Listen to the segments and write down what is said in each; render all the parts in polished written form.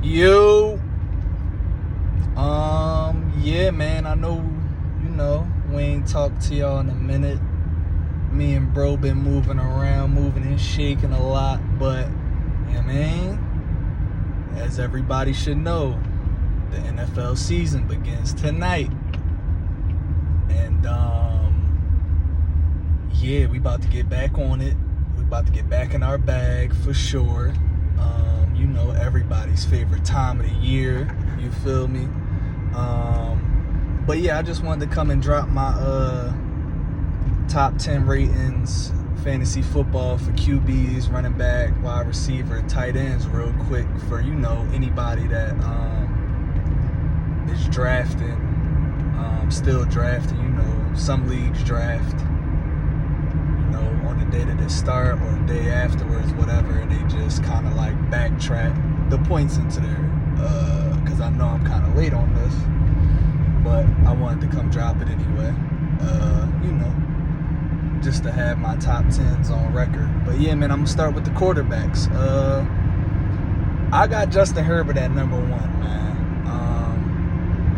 Yo, yeah, man, I know, we ain't talked to y'all in a minute. Me and bro been moving around, moving and shaking a lot, but, as everybody should know, the NFL season begins tonight. And, yeah, we about to get back on it. We about to get back in our bag for sure. Everybody's favorite time of the year. You feel me? But yeah, I just wanted to come and drop my top 10 ratings, fantasy football for QBs, running back, wide receiver, tight ends real quick for, anybody that is drafting, still drafting. Some leagues draft, on the day that they start or the day afterwards, whatever, and they just kind of like backtrack the points into there, because I know I'm kind of late on this, but I wanted to come drop it anyway, just to have my top 10s on record. But yeah, man, I'm gonna start with the quarterbacks. I got Justin Herbert at number 1, man.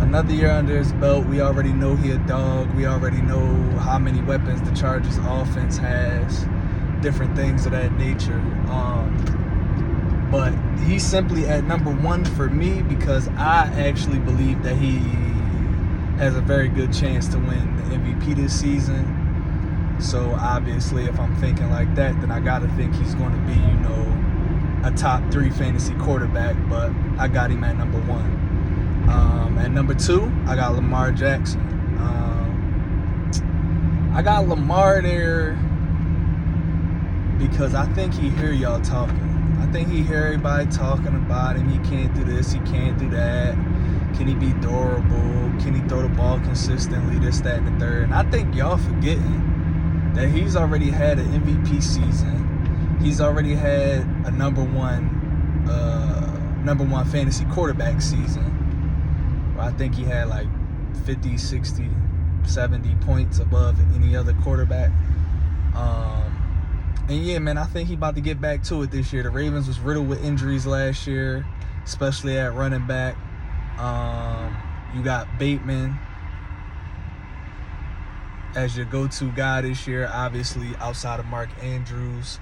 Another year under his belt. We already know he a dog. We already know how many weapons the Chargers offense has, different things of that nature. But he's simply at number 1 for me because I actually believe that he has a very good chance to win the MVP this season. So obviously, if I'm thinking like that, then I gotta think he's going to be, a top 3 fantasy quarterback. But I got him at number 1. At number 2, I got Lamar Jackson. I got Lamar there because I think he hear y'all talking. I think he hear everybody talking about him. He can't do this, he can't do that. Can he be durable? Can he throw the ball consistently? This, that, and the third. And I think y'all forgetting that he's already had an MVP season. He's already had a number one fantasy quarterback season. I think he had like 50, 60, 70 points above any other quarterback. And yeah, man, I think he about to get back to it this year. The Ravens was riddled with injuries last year, especially at running back. You got Bateman as your go-to guy this year, obviously outside of Mark Andrews.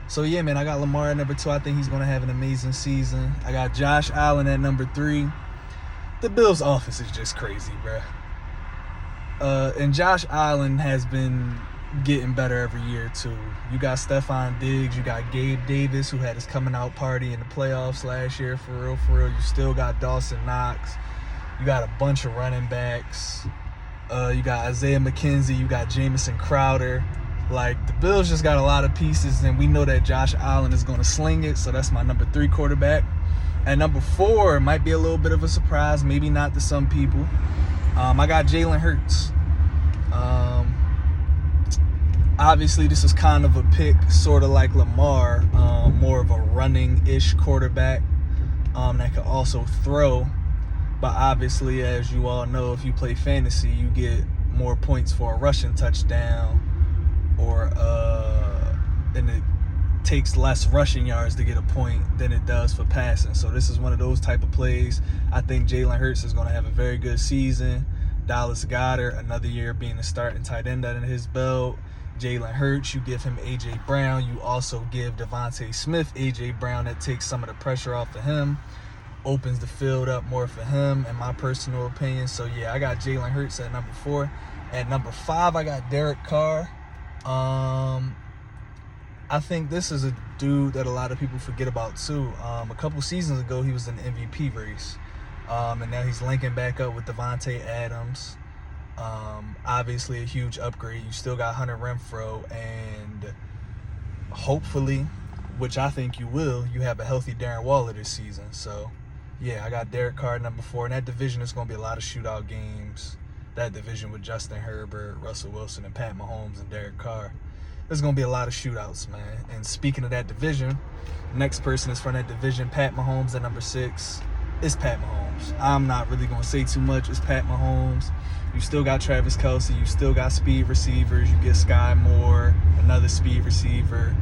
So yeah, man, I got Lamar at number 2. I think he's going to have an amazing season. I got Josh Allen at number 3. The Bills' offense is just crazy, bro. And Josh Allen has been getting better every year, too. You got Stephon Diggs. You got Gabe Davis, who had his coming-out party in the playoffs last year, for real, for real. You still got Dawson Knox. You got a bunch of running backs. You got Isaiah McKenzie. You got Jamison Crowder. Like, the Bills just got a lot of pieces, and we know that Josh Allen is going to sling it, so that's my number 3 quarterback. At number 4, it might be a little bit of a surprise, maybe not to some people. I got Jalen Hurts. Obviously, this is kind of a pick, sort of like Lamar, more of a running-ish quarterback that can also throw. But obviously, as you all know, if you play fantasy, you get more points for a rushing touchdown, and it takes less rushing yards to get a point than it does for passing. So this is one of those type of plays. I think Jalen Hurts is going to have a very good season. Dallas Goedert, another year being a starting tight end under his belt. Jalen Hurts, you give him A.J. Brown. You also give Devontae Smith A.J. Brown. That takes some of the pressure off of him, opens the field up more for him, in my personal opinion. So yeah, I got Jalen Hurts at number 4. At number 5, I got Derek Carr. I think this is a dude that a lot of people forget about too. A couple seasons ago, he was in the MVP race. And now he's linking back up with Devontae Adams. Obviously a huge upgrade. You still got Hunter Renfrow, and hopefully, which I think you will, you have a healthy Darren Waller this season. So yeah, I got Derek Carr number 4. In that division, it's going to be a lot of shootout games. That division with Justin Herbert, Russell Wilson, and Pat Mahomes and Derek Carr. There's going to be a lot of shootouts, man. And speaking of that division, next person is from that division, Pat Mahomes at number 6. It's Pat Mahomes. I'm not really going to say too much. It's Pat Mahomes. You still got Travis Kelce. You still got speed receivers. You get Sky Moore, another speed receiver.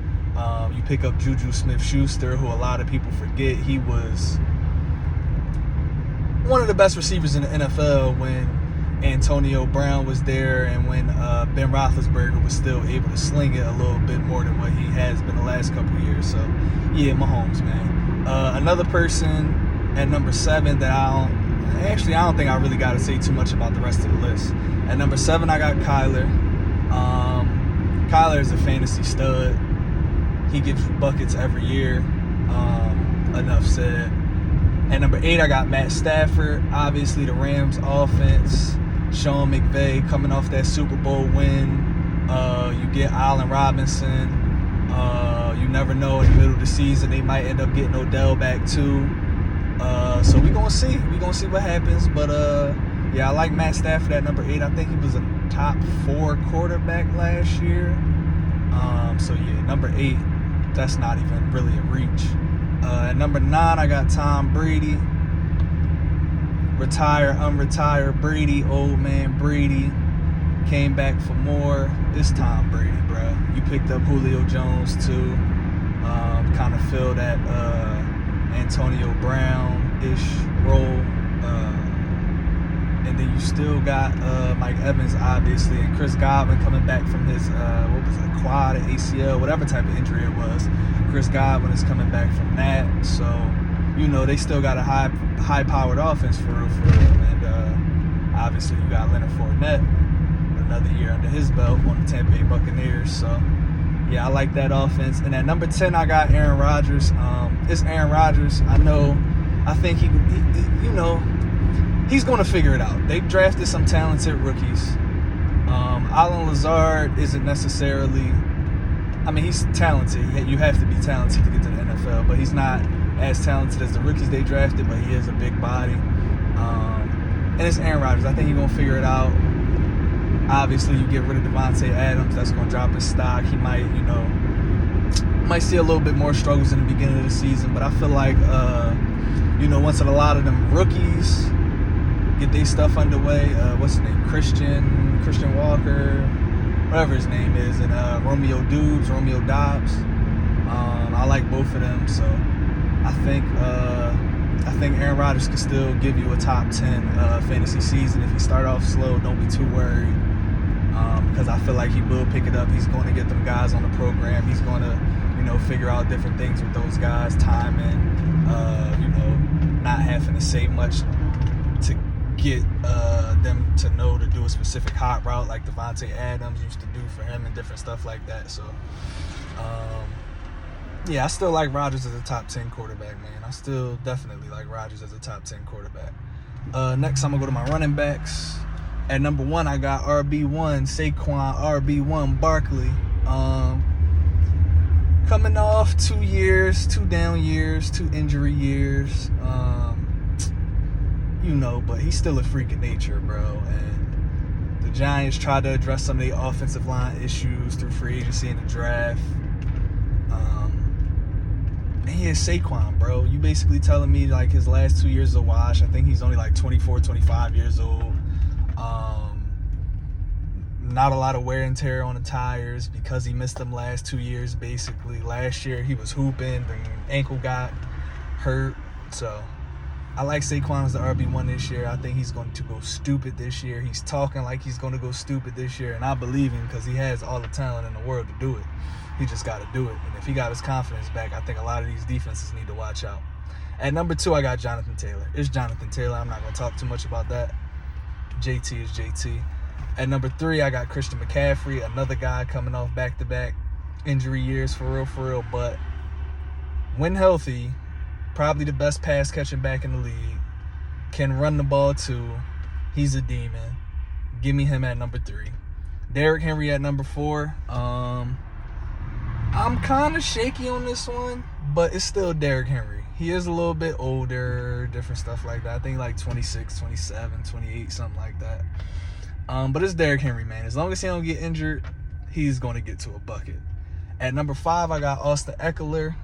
You pick up Juju Smith-Schuster, who a lot of people forget. He was one of the best receivers in the NFL when Antonio Brown was there and when Ben Roethlisberger was still able to sling it a little bit more than what he has been the last couple of years. So, yeah, Mahomes, man. Another person at number 7 that I don't think I really got to say too much about the rest of the list. At number 7, I got Kyler. Kyler is a fantasy stud. He gives you buckets every year. Enough said. At number 8, I got Matt Stafford. Obviously, the Rams offense. Sean McVay coming off that Super Bowl win. You get Allen Robinson. You never know, in the middle of the season, they might end up getting Odell back too. So we're going to see. We're going to see what happens. But, yeah, I like Matt Stafford at number 8. I think he was a top 4 quarterback last year. So, yeah, number 8, that's not even really a reach. At number 9, I got Tom Brady. Retire, unretire Brady, old man Brady. Came back for more. It's Tom Brady, bro. You picked up Julio Jones, too. Kind of fill that Antonio Brown-ish role. And then you still got Mike Evans, obviously, and Chris Godwin coming back from his, quad, ACL, whatever type of injury it was. Chris Godwin is coming back from that. So, they still got a high-powered offense for real. And obviously, you got Leonard Fournette, another year under his belt on the Tampa Bay Buccaneers. So, yeah, I like that offense. And at number 10, I got Aaron Rodgers. It's Aaron Rodgers. I think he's going to figure it out. They drafted some talented rookies. Allen Lazard isn't necessarily... he's talented. You have to be talented to get to the NFL, but he's not as talented as the rookies they drafted, but he is a big body. And it's Aaron Rodgers. I think he's going to figure it out. Obviously, you get rid of Devontae Adams. That's going to drop his stock. He might see a little bit more struggles in the beginning of the season, but I feel like, once a lot of them rookies get their stuff underway, what's his name? Christian Walker, whatever his name is, and Romeo Doubs. I like both of them, so I think Aaron Rodgers can still give you a top 10 fantasy season. If he start off slow, don't be too worried, because I feel like he will pick it up. He's going to get them guys on the program. He's going to, figure out different things with those guys, timing, not having to say much to get them to know to do a specific hot route like Devontae Adams used to do for him and different stuff like that. So, yeah, I still like Rodgers as a top 10 quarterback, man. I still definitely like Rodgers as a top 10 quarterback. Next, I'm going to go to my running backs. At number 1, I got RB1, Saquon, RB1, Barkley. Coming off 2 down years, 2 injury years. But he's still a freak of nature, bro. And the Giants tried to address some of the offensive line issues through free agency and the draft. And he is Saquon, bro. You basically telling me like his last 2 years is a wash. I think he's only like 24, 25 years old. Not a lot of wear and tear on the tires because he missed them last 2 years, basically. Last year, he was hooping. The ankle got hurt. So, I like Saquon as the RB1 this year. I think he's going to go stupid this year. He's talking like he's going to go stupid this year, and I believe him because he has all the talent in the world to do it. He just got to do it. And if he got his confidence back, I think a lot of these defenses need to watch out. At number 2, I got Jonathan Taylor. It's Jonathan Taylor. I'm not going to talk too much about that. JT is JT. At number 3, I got Christian McCaffrey, another guy coming off back-to-back injury years for real. But when healthy, probably the best pass-catching back in the league. Can run the ball, too. He's a demon. Give me him at number 3. Derrick Henry at number 4. I'm kind of shaky on this one, but it's still Derrick Henry. He is a little bit older, different stuff like that. I think like 26, 27, 28, something like that. But it's Derrick Henry, man. As long as he don't get injured, he's going to get to a bucket. At number 5, I got Austin Eckler.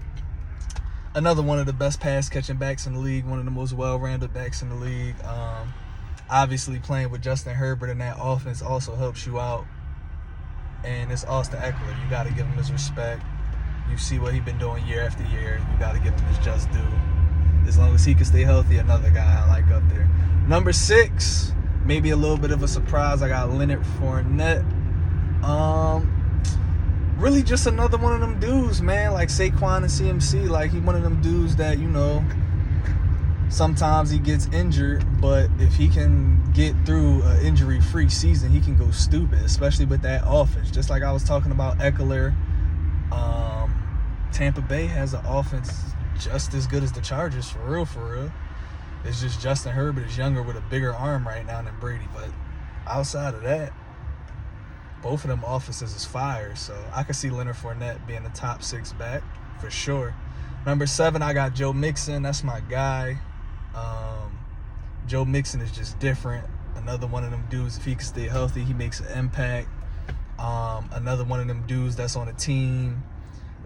Another one of the best pass-catching backs in the league, one of the most well-rounded backs in the league. Obviously, playing with Justin Herbert in that offense also helps you out. And it's Austin Eckler. You got to give him his respect. You see what he's been doing year after year. You got to give him his just due. As long as he can stay healthy, another guy I like up there. Number 6, maybe a little bit of a surprise. I got Leonard Fournette. Really just another one of them dudes, man. Like Saquon and CMC. Like, he one of them dudes that, you know, sometimes he gets injured, but if he can get through an injury-free season, he can go stupid, especially with that offense. Just like I was talking about Eckler, Tampa Bay has an offense just as good as the Chargers, for real, for real. It's just Justin Herbert is younger with a bigger arm right now than Brady. But outside of that, both of them offenses is fire. So I could see Leonard Fournette being the top 6 back for sure. Number 7, I got Joe Mixon. That's my guy. Joe Mixon is just different. Another one of them dudes, if he can stay healthy, he makes an impact. Another one of them dudes that's on a team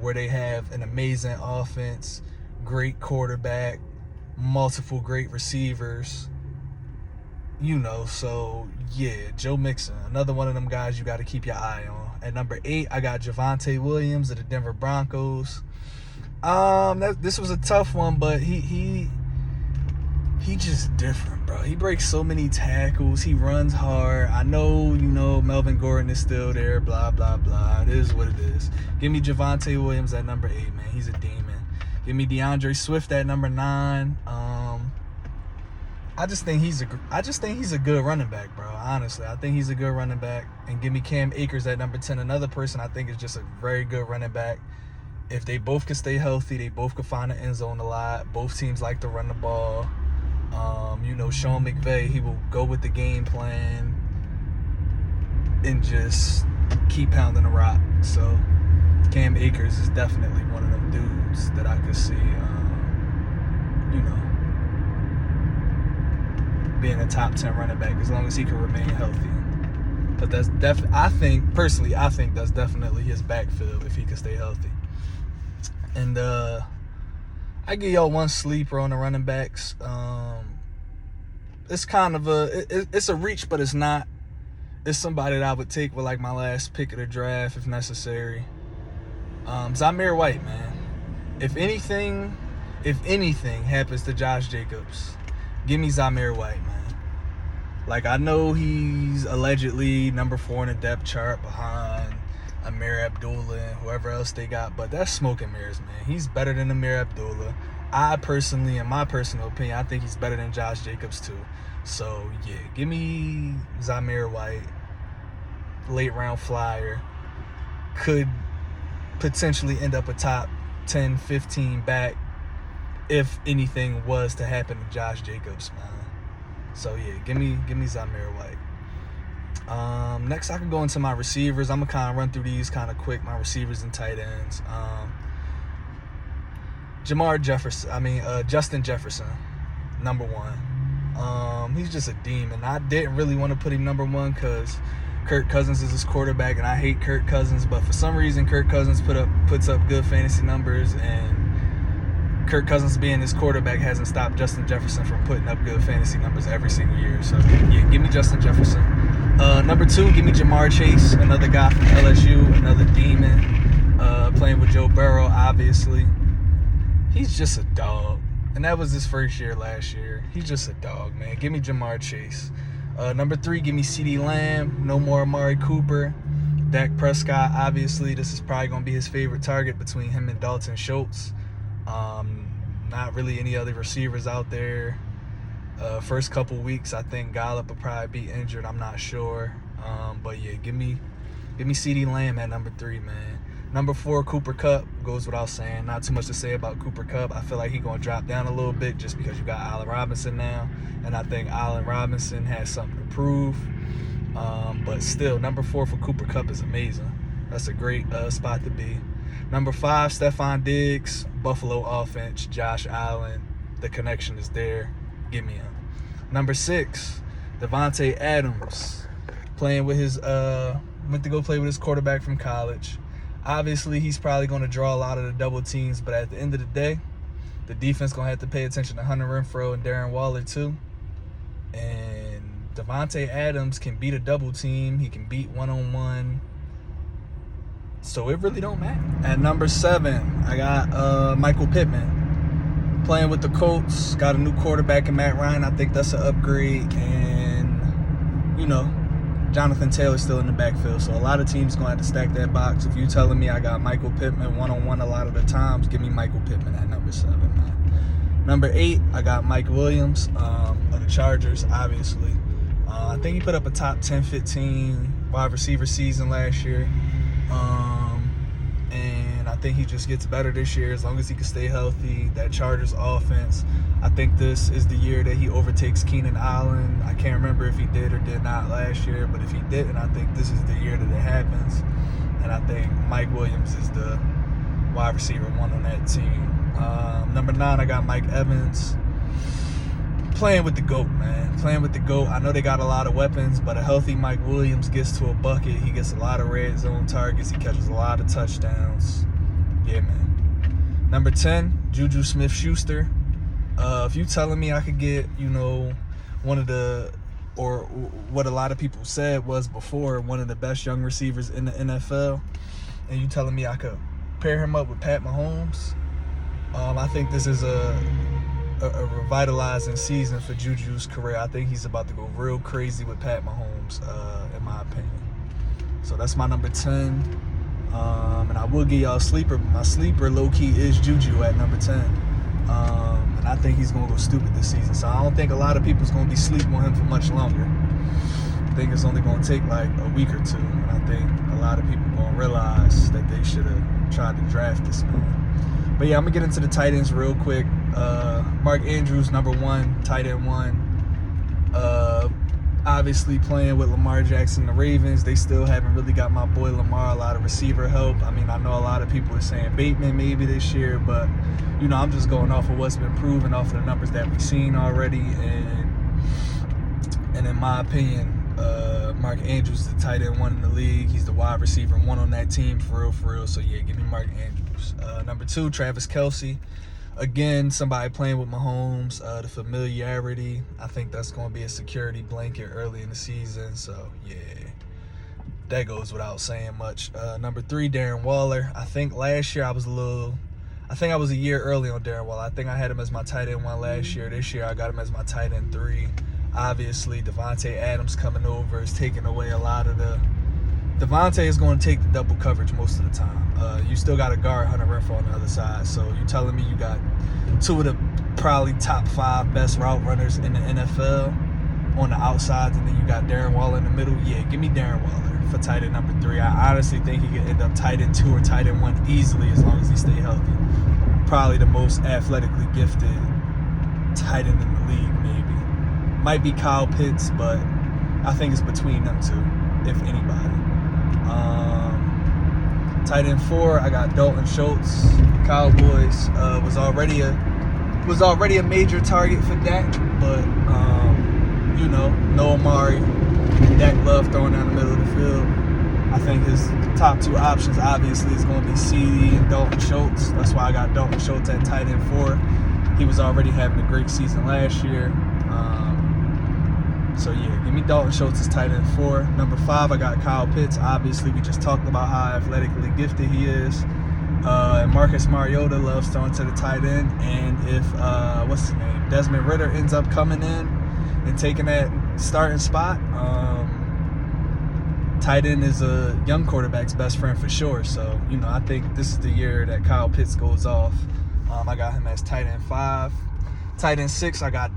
where they have an amazing offense, great quarterback, multiple great receivers. You know, so yeah, Joe Mixon, another one of them guys you got to keep your eye on. At number 8, I got Javonte Williams of the Denver Broncos. This was a tough one, but he just different, bro. He breaks so many tackles. He runs hard. I know, you know, Melvin Gordon is still there, blah, blah, blah. It is what it is. Give me Javonte Williams at number 8, man. He's a demon. Give me DeAndre Swift at number 9. I just think he's a good running back, bro. Honestly, I think he's a good running back. And give me Cam Akers at number 10. Another person I think is just a very good running back. If they both can stay healthy, they both can find the end zone a lot. Both teams like to run the ball. You know, Sean McVay, he will go with the game plan and just keep pounding the rock. So Cam Akers is definitely one of them dudes that I could see, you know, being a top 10 running back as long as he can remain healthy. But that's I think that's definitely his backfield if he can stay healthy. And I give y'all one sleeper on the running backs. It's kind of it's a reach, but it's not. It's somebody that I would take with like my last pick of the draft if necessary. Zamir White, man. If anything happens to Josh Jacobs, give me Zamir White, man. Like, I know he's allegedly number 4 in the depth chart behind Amir Abdullah and whoever else they got, but that's smoke and mirrors, man. He's better than Amir Abdullah. I personally, in my personal opinion, I think he's better than Josh Jacobs too. So yeah, give me Zamir White, late round flyer. Could potentially end up a top 10, 15 back if anything was to happen to Josh Jacobs, man. So yeah, give me Zamir White. Next, I can go into my receivers. I'm gonna kind of run through these kind of quick. My receivers and tight ends. Justin Jefferson, number 1. He's just a demon. I didn't really want to put him number 1 because Kirk Cousins is his quarterback, and I hate Kirk Cousins. But for some reason, Kirk Cousins puts up good fantasy numbers, and Kirk Cousins being his quarterback hasn't stopped Justin Jefferson from putting up good fantasy numbers every single year. So yeah, give me Justin Jefferson. Number 2, give me Jamar Chase, another guy from LSU, another demon, playing with Joe Burrow, obviously. He's just a dog. And that was his first year last year. He's just a dog, man. Give me Jamar Chase. Number 3, give me CeeDee Lamb. No more Amari Cooper. Dak Prescott, obviously, this is probably going to be his favorite target between him and Dalton Schultz. Not really any other receivers out there. First couple weeks, I think Gallup will probably be injured. I'm not sure. But yeah, give me CeeDee Lamb at number 3, man. Number 4, Cooper Kupp, goes without saying. Not too much to say about Cooper Kupp. I feel like he's going to drop down a little bit just because you got Allen Robinson now. And I think Allen Robinson has something to prove. But still, number 4 for Cooper Kupp is amazing. That's a great spot to be. Number 5, Stephon Diggs, Buffalo offense, Josh Allen. The connection is there. Give me him. Number 6, Devontae Adams, playing with his went to go play with his quarterback from college. Obviously, he's probably going to draw a lot of the double teams, but at the end of the day, the defense going to have to pay attention to Hunter Renfrow and Darren Waller too. And Devontae Adams can beat a double team. He can beat one-on-one So it really don't matter. At number 7, I got Michael Pittman. Playing with the Colts. Got a new quarterback in Matt Ryan. I think that's an upgrade. And, you know, Jonathan Taylor's still in the backfield. So a lot of teams going to have to stack that box. If you telling me I got Michael Pittman one-on-one a lot of the times, give me Michael Pittman at number 7, man. Number 8, I got Mike Williams of the Chargers, obviously. I think he put up a top 10, 15 wide receiver season last year. And I think he just gets better this year as long as he can stay healthy. That Chargers offense, I think this is the year that he overtakes Keenan Allen. I can't remember if he did or did not last year, but if he didn't, I think this is the year that it happens. And I think Mike Williams is the wide receiver 1 on that team. Number 9, I got Mike Evans. Playing with the GOAT, man. Playing with the GOAT. I know they got a lot of weapons, but a healthy Mike Williams gets to a bucket. He gets a lot of red zone targets. He catches a lot of touchdowns. Yeah, man. Number 10, Juju Smith-Schuster. If you telling me I could get, you know, one of the, or what a lot of people said was before, one of the best young receivers in the NFL, and you telling me I could pair him up with Pat Mahomes, I think this is a revitalizing season for Juju's career. I think he's about to go real crazy with Pat Mahomes, in my opinion. So that's my number 10. And I will give y'all a sleeper, but my sleeper low-key is Juju at number 10. And I think he's going to go stupid this season. So I don't think a lot of people's going to be sleeping on him for much longer. I think it's only going to take like a week or two. And I think a lot of people are going to realize that they should have tried to draft this man. But yeah, I'm going to get into the tight ends real quick. Mark Andrews, number 1, tight end 1. Obviously playing with Lamar Jackson, the Ravens, they still haven't really got my boy Lamar a lot of receiver help. I mean, I know a lot of people are saying Bateman maybe this year, but, you know, I'm just going off of what's been proven, off of the numbers that we've seen already. And in my opinion, Mark Andrews is the tight end 1 in the league. He's the wide receiver 1 on that team, for real. So, yeah, give me Mark Andrews. Number 2, Travis Kelce. Again, somebody playing with Mahomes, the familiarity. I think that's going to be a security blanket early in the season. So, yeah, that goes without saying much. Number 3, Darren Waller. I think last year I was a year early on Darren Waller. I think I had him as my tight end 1 last year. This year I got him as my tight end 3. Obviously, Devontae Adams coming over is taking away a lot of the... Devontae is going to take the double coverage most of the time. You still got to guard Hunter Renfrow on the other side. So you're telling me you got 2 of the probably top 5 best route runners in the NFL on the outsides, and then you got Darren Waller in the middle? Yeah, give me Darren Waller for tight end number 3. I honestly think he could end up tight end 2 or tight end 1 easily as long as he stay healthy. Probably the most athletically gifted tight end in the league, maybe. Might be Kyle Pitts, but I think it's between them 2, if anybody. Tight end 4, I got Dalton Schultz. Cowboys was already a major target for Dak, but you know, no Amari, Dak Love throwing down the middle of the field. I think his top 2 options obviously is going to be CD and Dalton Schultz. That's why I got Dalton Schultz at tight end 4. He was already having a great season last year. So, yeah, give me Dalton Schultz as tight end 4. Number 5, I got Kyle Pitts. Obviously, we just talked about how athletically gifted he is. And Marcus Mariota loves throwing to the tight end. And if, what's his name, Desmond Ridder ends up coming in and taking that starting spot, tight end is a young quarterback's best friend for sure. So, you know, I think this is the year that Kyle Pitts goes off. I got him as tight end 5. Tight end 6, I got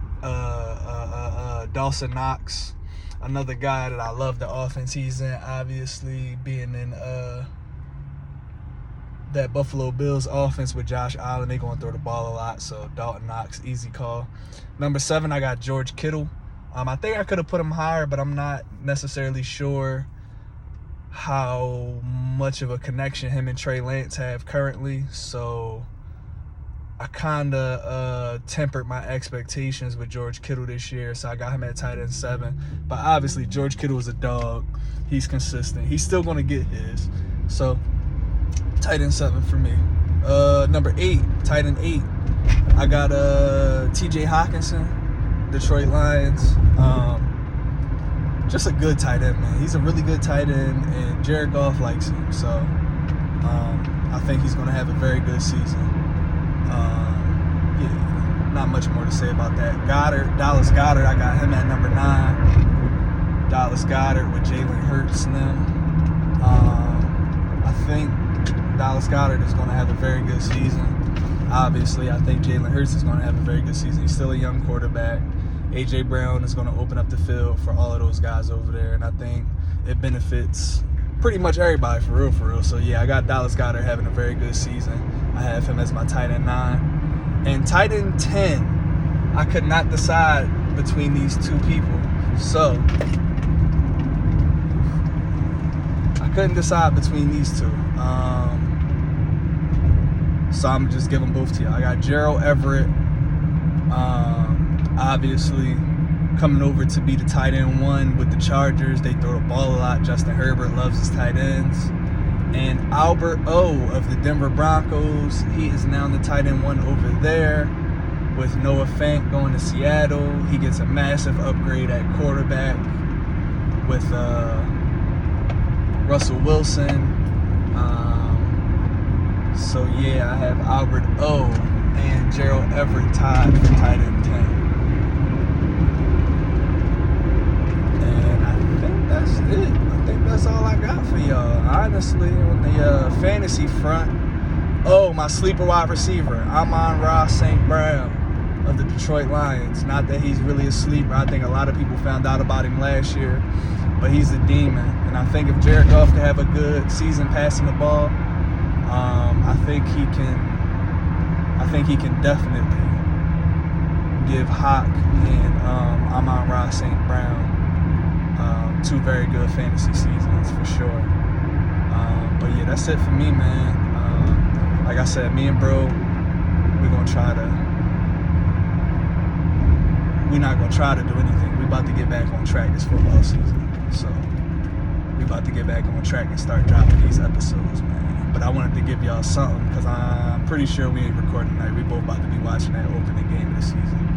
Dawson Knox, another guy that I love the offense he's in, obviously being in that Buffalo Bills offense with Josh Allen. They're going to throw the ball a lot, so Dalton Knox, easy call. Number 7, I got George Kittle. I think I could have put him higher, but I'm not necessarily sure how much of a connection him and Trey Lance have currently, so I kind of tempered my expectations with George Kittle this year, so I got him at tight end 7. But obviously, George Kittle is a dog. He's consistent. He's still going to get his. So, tight end 7 for me. Number 8, tight end 8, I got T.J. Hockenson, Detroit Lions. Just a good tight end, man. He's a really good tight end, and Jared Goff likes him. So, I think he's going to have a very good season. Yeah, not much more to say about that. Dallas Goedert, I got him at number 9. Dallas Goedert with Jalen Hurts and them. I think Dallas Goedert is going to have a very good season. Obviously, I think Jalen Hurts is going to have a very good season. He's still a young quarterback. A.J. Brown is going to open up the field for all of those guys over there, and I think it benefits pretty much everybody, for real. So, yeah, I got Dallas Goedert having a very good season. I have him as my tight end 9. And tight end 10, I could not decide between these two people. So, I couldn't decide between these two. So I'm going to just give them both to you. I got Gerald Everett, obviously coming over to be the tight end 1 with the Chargers. They throw the ball a lot. Justin Herbert loves his tight ends. And Albert O of the Denver Broncos, he is now the tight end 1 over there with Noah Fant going to Seattle. He gets a massive upgrade at quarterback with Russell Wilson. So yeah, I have Albert O and Gerald Everett tied for tight end 10. And I think that's it. I think that's all I got for y'all. Honestly, on the fantasy front, my sleeper wide receiver, Amon-Ra St. Brown of the Detroit Lions. Not that he's really a sleeper. I think a lot of people found out about him last year, but he's a demon. And I think if Jared Goff can have a good season passing the ball, I think he can definitely give Hawk and Amon-Ra St. Brown 2 very good fantasy seasons for sure. But yeah, that's it for me, man. Like I said, me and bro, we're not gonna try to do anything. We about to get back on track this football season. So we about to get back on track and start dropping these episodes, man. But I wanted to give y'all something because I'm pretty sure we ain't recording tonight. We both about to be watching that opening game of the season.